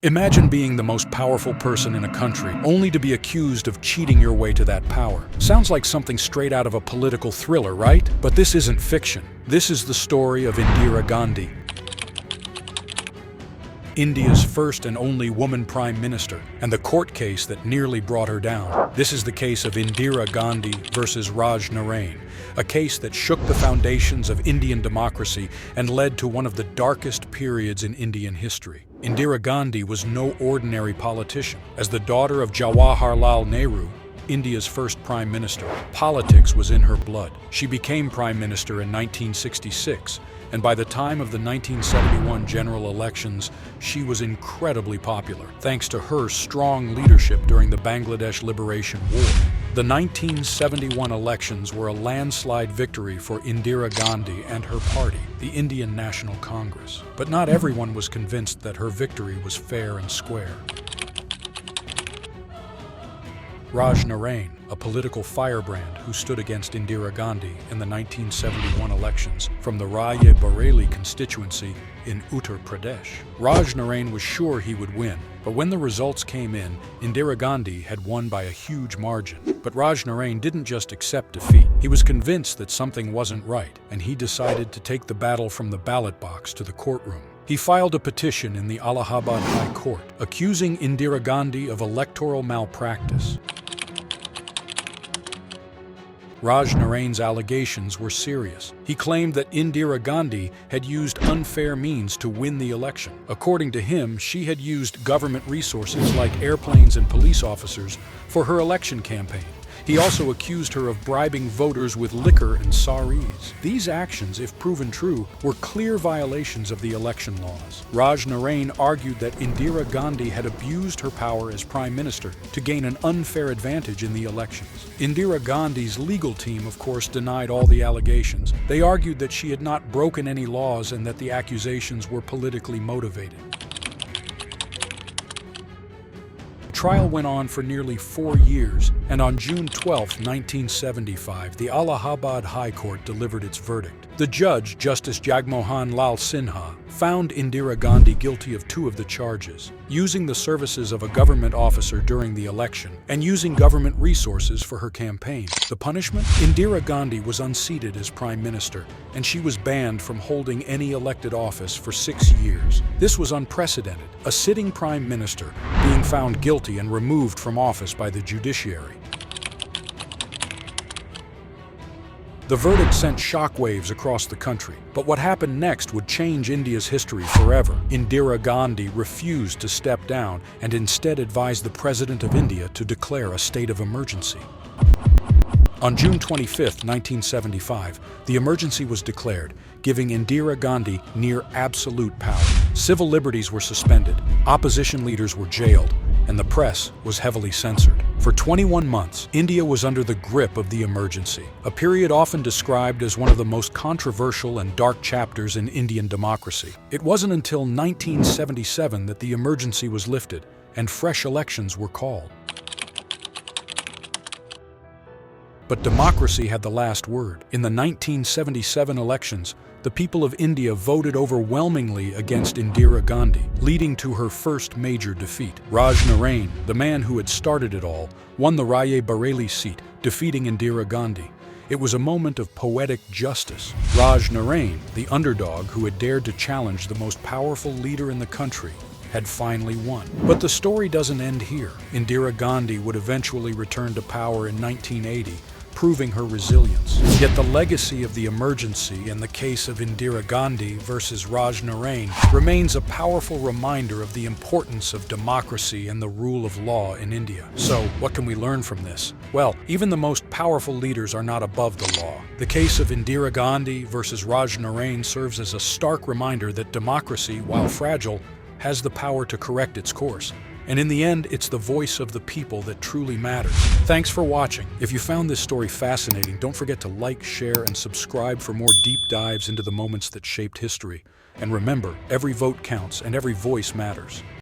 Imagine being the most powerful person in a country, only to be accused of cheating your way to that power. Sounds like something straight out of a political thriller, right? But this isn't fiction. This is the story of Indira Gandhi, India's first and only woman prime minister, and the court case that nearly brought her down. This is the case of Indira Gandhi versus Raj Narain, a case that shook the foundations of Indian democracy and led to one of the darkest periods in Indian history. Indira Gandhi was no ordinary politician. As the daughter of Jawaharlal Nehru, India's first prime minister, politics was in her blood. She became prime minister in 1966, and by the time of the 1971 general elections, she was incredibly popular, thanks to her strong leadership during the Bangladesh Liberation War. The 1971 elections were a landslide victory for Indira Gandhi and her party, the Indian National Congress. But not everyone was convinced that her victory was fair and square. Raj Narain, a political firebrand who stood against Indira Gandhi in the 1971 elections from the Raye Bareli constituency in Uttar Pradesh. Raj Narain was sure he would win, but when the results came in, Indira Gandhi had won by a huge margin. But Raj Narain didn't just accept defeat. He was convinced that something wasn't right, and he decided to take the battle from the ballot box to the courtroom. He filed a petition in the Allahabad High Court, accusing Indira Gandhi of electoral malpractice. Raj Narain's allegations were serious. He claimed that Indira Gandhi had used unfair means to win the election. According to him, she had used government resources like airplanes and police officers for her election campaign. He also accused her of bribing voters with liquor and saris. These actions, if proven true, were clear violations of the election laws. Raj Narain argued that Indira Gandhi had abused her power as prime minister to gain an unfair advantage in the elections. Indira Gandhi's legal team, of course, denied all the allegations. They argued that she had not broken any laws and that the accusations were politically motivated. The trial went on for nearly 4 years, and on June 12, 1975, the Allahabad High Court delivered its verdict. The judge, Justice Jagmohan Lal Sinha, found Indira Gandhi guilty of 2 of the charges: using the services of a government officer during the election and using government resources for her campaign. The punishment? Indira Gandhi was unseated as prime minister, and she was banned from holding any elected office for 6 years. This was unprecedented, a sitting prime minister being found guilty and removed from office by the judiciary. The verdict sent shockwaves across the country, but what happened next would change India's history forever. Indira Gandhi refused to step down and instead advised the President of India to declare a state of emergency. On June 25, 1975, the emergency was declared, giving Indira Gandhi near absolute power. Civil liberties were suspended, opposition leaders were jailed, and the press was heavily censored. For 21 months, India was under the grip of the emergency, a period often described as one of the most controversial and dark chapters in Indian democracy. It wasn't until 1977 that the emergency was lifted and fresh elections were called. But democracy had the last word. In the 1977 elections, the people of India voted overwhelmingly against Indira Gandhi, leading to her first major defeat. Raj Narain, the man who had started it all, won the Raye Bareli seat, defeating Indira Gandhi. It was a moment of poetic justice. Raj Narain, the underdog who had dared to challenge the most powerful leader in the country, had finally won. But the story doesn't end here. Indira Gandhi would eventually return to power in 1980, proving her resilience. Yet the legacy of the emergency and the case of Indira Gandhi versus Raj Narain remains a powerful reminder of the importance of democracy and the rule of law in India. So, what can we learn from this? Well, even the most powerful leaders are not above the law. The case of Indira Gandhi versus Raj Narain serves as a stark reminder that democracy, while fragile, has the power to correct its course. And in the end, it's the voice of the people that truly matters. Thanks for watching. If you found this story fascinating, don't forget to like, share, and subscribe for more deep dives into the moments that shaped history. And remember, every vote counts and every voice matters.